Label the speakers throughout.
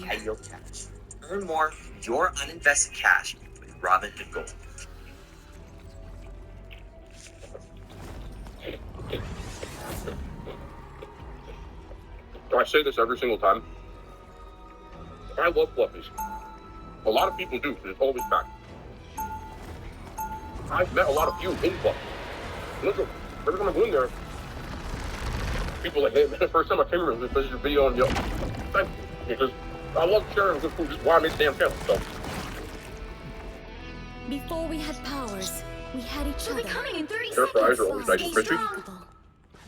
Speaker 1: high yield cash. Earn more from your uninvested cash with Robinhood Gold.
Speaker 2: I say this every single time. I love fluffies. A lot of people do, but it's always back. I've met a lot of you in fluffies. Look, every time I go in there, people are like, hey, man, the first time I came here was because of your video on Yelp. Thank you. Because I love sharing good food. Just why I made the damn channel. So.
Speaker 3: Before we had powers, we had each other.
Speaker 4: Coming in 30
Speaker 2: Their fries
Speaker 4: seconds.
Speaker 2: are always nice and crispy.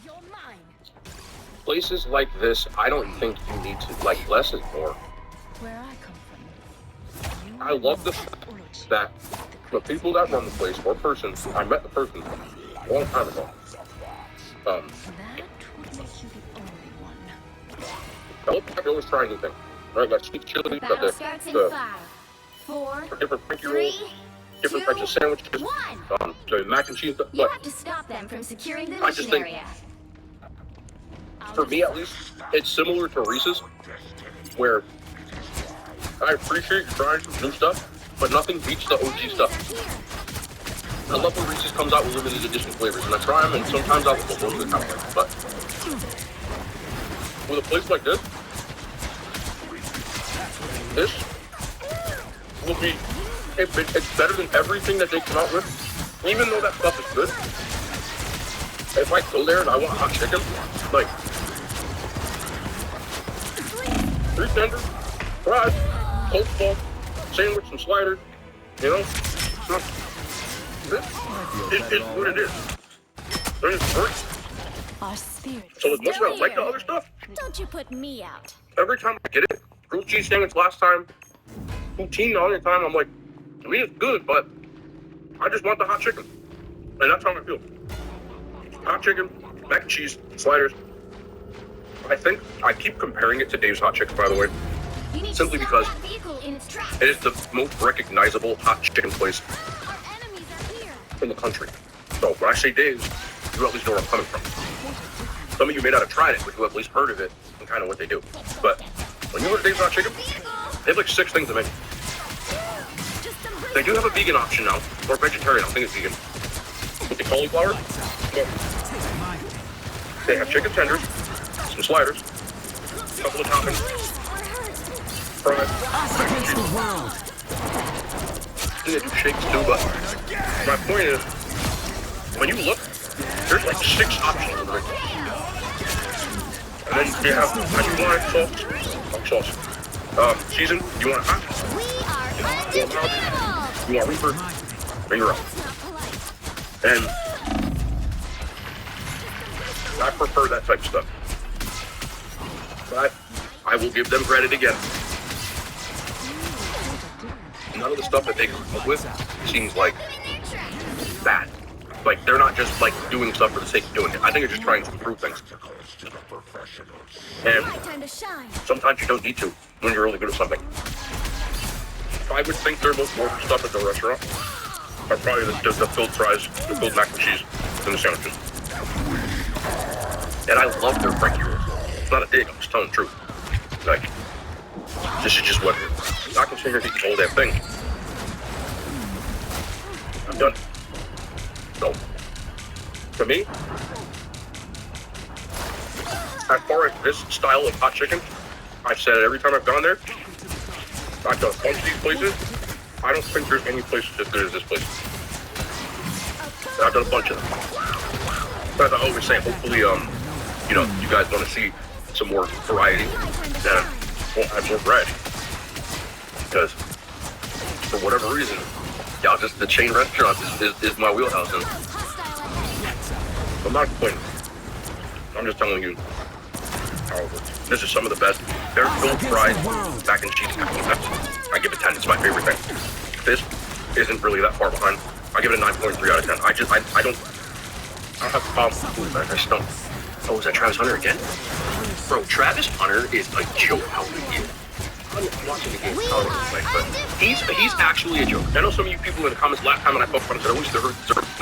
Speaker 4: You're mine.
Speaker 2: Places like this, I don't think you need to, like, less is more.
Speaker 3: Where I come from.
Speaker 2: I love the fact that the people that run the place, or person, I met the person a long time ago.
Speaker 3: That would make you the only one.
Speaker 2: I look like they always try anything. Right, like sweet chili, got
Speaker 4: Battle starts in
Speaker 2: the
Speaker 4: 5, 4,
Speaker 2: different Frankie
Speaker 4: 3,
Speaker 2: rolls, different types of sandwiches,
Speaker 4: 1.
Speaker 2: the mac and cheese.
Speaker 4: You
Speaker 2: But
Speaker 4: have to stop them from securing the
Speaker 2: I just
Speaker 4: mission
Speaker 2: think-
Speaker 4: area.
Speaker 2: for me at least, it's similar to Reese's, where I appreciate you trying some new stuff, but nothing beats the OG stuff. I love when Reese's comes out with limited edition flavors, and I try them, and sometimes I'll go most of the time. But with a place like this will be, it's better than everything that they come out with, even though that stuff is good. If I go there and I want hot chicken, like 3 tenders, fries, coleslaw, sandwich and slider, you know, it's what it is. And it's free.
Speaker 3: Our spirit.
Speaker 2: So as much as I like the other stuff,
Speaker 3: Don't you put me out.
Speaker 2: every time I get it, grilled cheese sandwich last time, poutine the other time, I'm like, I mean, it's good, but I just want the hot chicken. And that's how I feel. Hot chicken, mac and cheese, sliders. I think I keep comparing it to Dave's Hot Chicken, by the way,
Speaker 4: You need
Speaker 2: simply
Speaker 4: to stop
Speaker 2: because
Speaker 4: that vehicle in its tracks.
Speaker 2: it is the most recognizable hot chicken place
Speaker 4: Our enemies are here.
Speaker 2: in the country. So when I say Dave's, you at least know where I'm coming from. Some of you may not have tried it, but you at least heard of it and kind of what they do. But when you go to Dave's Hot Chicken, they have like 6 things to make. They do have a vegan option now, or vegetarian, I think it's vegan. With the cauliflower, they have chicken tenders, some sliders, a couple of toppings, fries. And they do shakes too, but my point is, when you look, there's like 6 options in the menu. And then you have sauce, season, you want it hot?
Speaker 4: We are undefeatable.
Speaker 2: You want reaper? Bring her up. And I prefer that type of stuff. But I will give them credit again. None of the stuff that they come up with seems like bad. Like, they're not just like doing stuff for the sake of doing it. I think they're just trying to improve things. And
Speaker 4: Time to shine.
Speaker 2: sometimes you don't need to when you're really good at something. I would think their most important stuff at the restaurant are probably the filled fries, the filled mac and cheese, and the sandwiches. And I love their Frankie rolls. It's not a dig, I'm just telling the truth. Like, this is just what it is. I can sit here and eat the whole damn thing. I'm done. So, to me, as far as this style of hot chicken, I've said it every time I've gone there. I've done a bunch of these places. I don't think there's any place as good as this place. And I've done a bunch of them. As I always say, hopefully, you know, you guys want to see some more variety, and we'll have more variety. Because, for whatever reason, y'all just, the chain restaurants is my wheelhouse, and I'm not complaining. I'm just telling you how it works. This is some of the best. Their filled fries, mac and cheese, I give it 10. It's my favorite thing. This isn't really that far behind. I give it a 9.3 out of 10. I don't have a problem with food, man. I just don't. Oh, is that Travis Hunter again? Bro, Travis Hunter is a joke how he is. I'm watching the game, but he's actually a joke. I know some of you people in the comments last time when I spoke about him said, I wish there were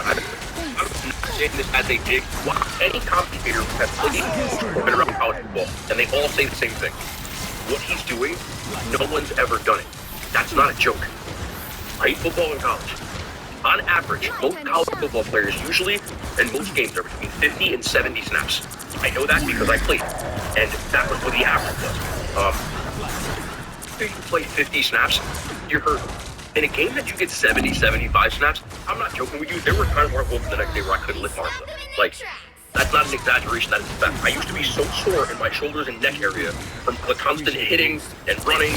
Speaker 2: I'm saying this as a dig. Any commentator that's played or been around college football, and they all say the same thing. what he's doing, no one's ever done it. That's not a joke. I played football in college. On average, most college football players usually, in most games, are between 50 and 70 snaps. I know that because I played, and that was what the average was. If you play 50 snaps, you're hurt. In a game that you get 70, 75 snaps, I'm not joking with you, there were times where I woke up the next day where I couldn't lift my arms up. Like, that's not an exaggeration, that is a fact. I used to be so sore in my shoulders and neck area from the constant hitting and running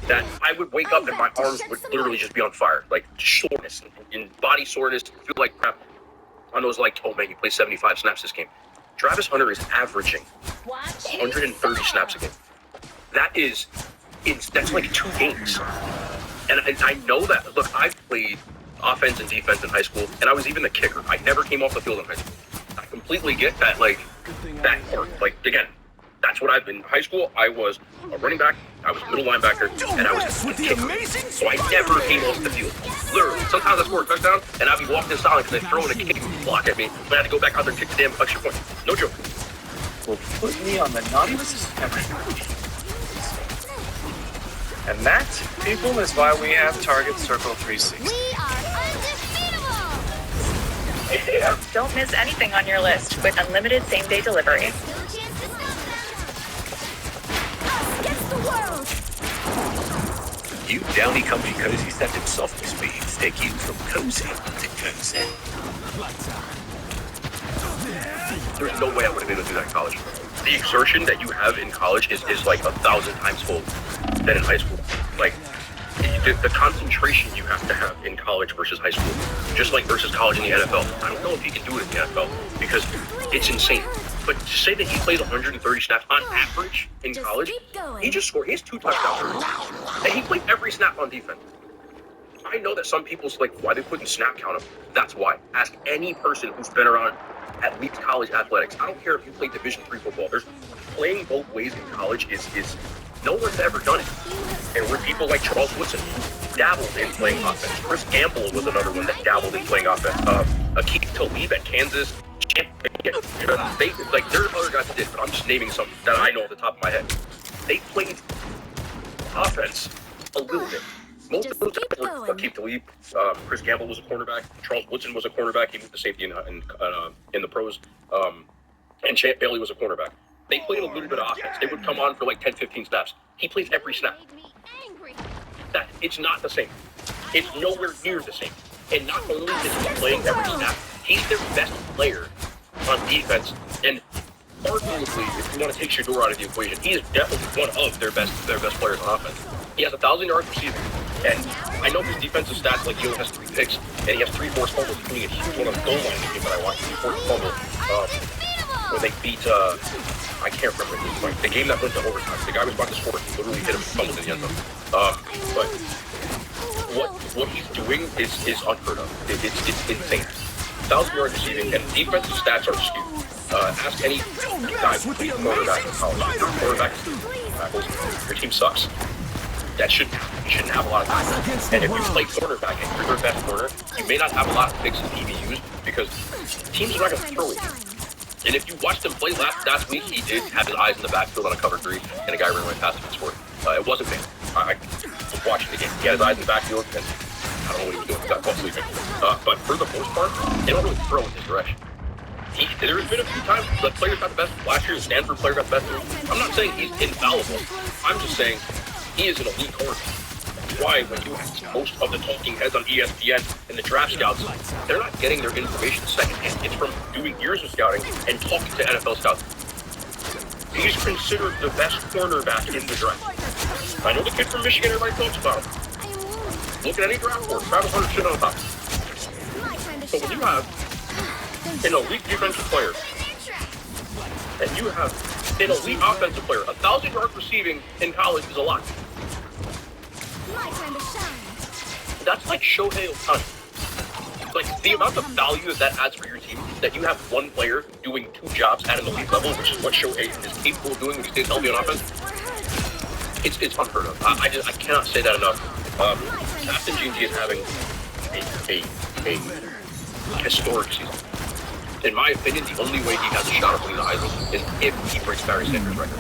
Speaker 2: that I would wake up and my arms would literally just be on fire. Like, soreness and body soreness, feel like crap. On those, like, oh man, you played 75 snaps this game. Travis Hunter is averaging 130 snaps a game. That's like 2 games. And I know that. Look, I played offense and defense in high school, and I was even the kicker. I never came off the field in high school. I completely get that, like, that part. Like, again, that's what I've been. In high school, I was a running back, I was a middle linebacker, and I was a kicker. So I never came off the field. Literally. Sometimes I score a touchdown, and I'd be walking in silence because they're throwing a kick block at me, and I had to go back out there and kick the damn extra point. No joke.
Speaker 5: Will put me on the naughty list every week. And that, people, is why we have Target Circle 360.
Speaker 4: We are undefeatable.
Speaker 6: Yeah. Don't miss anything on your list with unlimited same-day delivery.
Speaker 4: Still a chance to stop them. Us against the world.
Speaker 7: New Downy Comfy Cozy Scented Soft Speeds take you from cozy to cozy.
Speaker 2: There's no way I would have been able to do that in college. The exertion that you have in college is like 1,000 times fold than in high school. Like, the concentration you have to have in college versus high school, just like versus college in the NFL. I don't know if he can do it in the NFL because it's insane. But to say that he plays 130 snaps on average in
Speaker 4: Just
Speaker 2: college,
Speaker 4: keep going.
Speaker 2: he just scored. He has 2 touchdowns. And he played every snap on defense. I know that some people's like, why they couldn't snap count him. That's why. Ask any person who's been around at least college athletics. I don't care if you play Division III football. There's playing both ways in college is no one's ever done it. And where people like Charles Woodson dabbled in playing offense. Chris Gamble was another one that dabbled in playing offense. Akeem Talib at Kansas. There are other guys that did, but I'm just naming some that I know off the top of my head. They played offense a little bit. Most of those guys were Akeem Talib. Chris Gamble was a cornerback. Charles Woodson was a cornerback. He moved to safety in the pros. And Champ Bailey was a cornerback. They played a little bit of offense. They would come on for like 10, 15 snaps. He plays every snap.
Speaker 4: Made me angry.
Speaker 2: It's not the same. It's nowhere near the same. And not only is he playing every snap, he's their best player on defense. And arguably, if you want to take Shador out of the equation, he is definitely one of their best players on offense. He has 1,000 yards receiving. And I know his defensive stats, like he only has 3 picks, and he has 3 forced fumbles, including a huge one on the goal line game that I watched. He forced a fumble where they beat, I can't remember the game that went to overtime. The guy was about to score, he literally hit him and fumbled in the end zone. But what he's doing is unheard of. It's insane. 1,000 yards receiving, and defensive stats are skewed. Ask any guy who played quarterback in college. Your quarterback is your team sucks. You shouldn't have a lot of time. And if you play cornerback and you're their best corner, you may not have a lot of picks and PBUs because teams are not going to throw it. And if you watched him play last week, he did have his eyes in the backfield on a cover 3, and a guy ran right past him and scored. It wasn't me. I was watching the game. He had his eyes in the backfield, and I don't know what he was doing. He got caught sleeping. But for the most part, they don't really throw in his direction. There's been a few times the players got the best. Last year, the Stanford player got the best. I'm not saying he's infallible. I'm just saying he is an elite quarterback. Why, when you have most of the talking heads on ESPN and the draft scouts, they're not getting their information secondhand. It's from doing years of scouting and talking to NFL scouts. He's considered the best cornerback in the draft. I know the kid from Michigan, everybody talks about him. Look at any draft board. Travis Hunter sitting on top. So when you have an elite defensive player and you have an elite offensive player, 1,000 yards receiving in college is a lot.
Speaker 4: My time to shine.
Speaker 2: That's like Shohei Ohtani. Like, the amount of value that adds for your team, that you have one player doing 2 jobs at an elite level, which is what Shohei is capable of doing when he stays healthy on offense, it's unheard of. I cannot say that enough. Captain Gigi is having a historic season. In my opinion, the only way he has a shot of winning the Heisman is if he breaks Barry Sanders' record.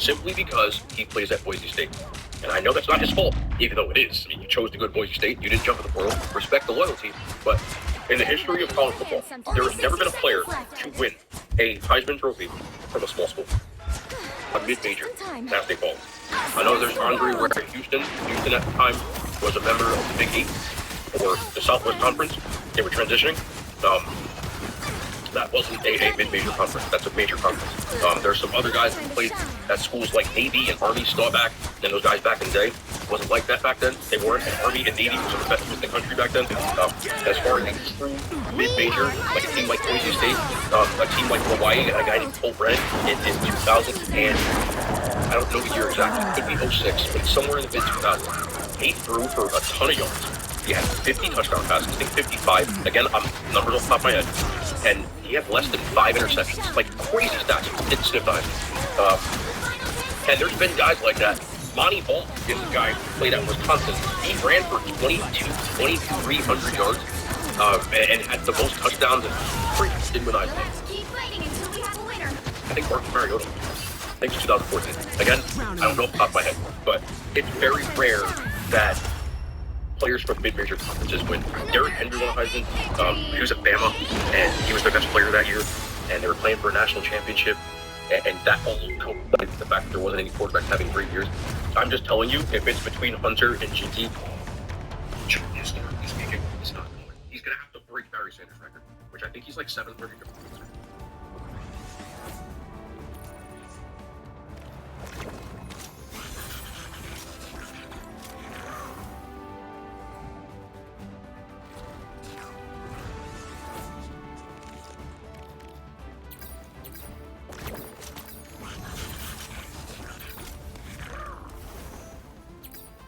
Speaker 2: simply because he plays at Boise State. And I know that's not his fault, even though it is. I mean, you chose to go to Boise State. You didn't jump in the portal. Respect the loyalty. But in the history of college football, there has never been a player to win a Heisman Trophy from a small school. A mid-major, as they call it. I know there's Andre Ware at Houston. Houston at the time was a member of the Big Eight, or the Southwest Conference. They were transitioning. That wasn't a mid-major conference. That's a major conference. There's some other guys who played at schools like Navy and Army, Staubach, and those guys back in the day. It wasn't like that back then. They weren't. And Army and Navy was the best in the country back then. As far as a true mid-major, like a team like Boise State, a team like Hawaii, a guy named Cole Brennan in 2000, and I don't know the year exactly. It could be 06, but somewhere in the mid-2000s. He threw for a ton of yards. He had 50 touchdown passes, I think 55. Again, I'm numbers off the top of my head. And he had less than 5 interceptions. Like crazy stats. It's sniffed eyes. And there's been guys like that. Monty Ball is a guy who played at Wisconsin. He ran for 2,300 yards and had the most touchdowns and freaking didn't win either.
Speaker 4: Keep fighting until we have a winner.
Speaker 2: I think Marcus Mariota. I think it's 2014. Again, I don't know off the top of my head, but it's very rare that players from mid-major conferences win. Derrick Henry won a Heisman. He was at Bama, and he was the best player that year. And they were playing for a national championship. And that also coincided with the fact that there wasn't any quarterbacks having great years. I'm just telling you, if it's between Hunter and GT, generally speaking, it's not going. He's going to have to break Barry Sanders' record, which I think he's like 730.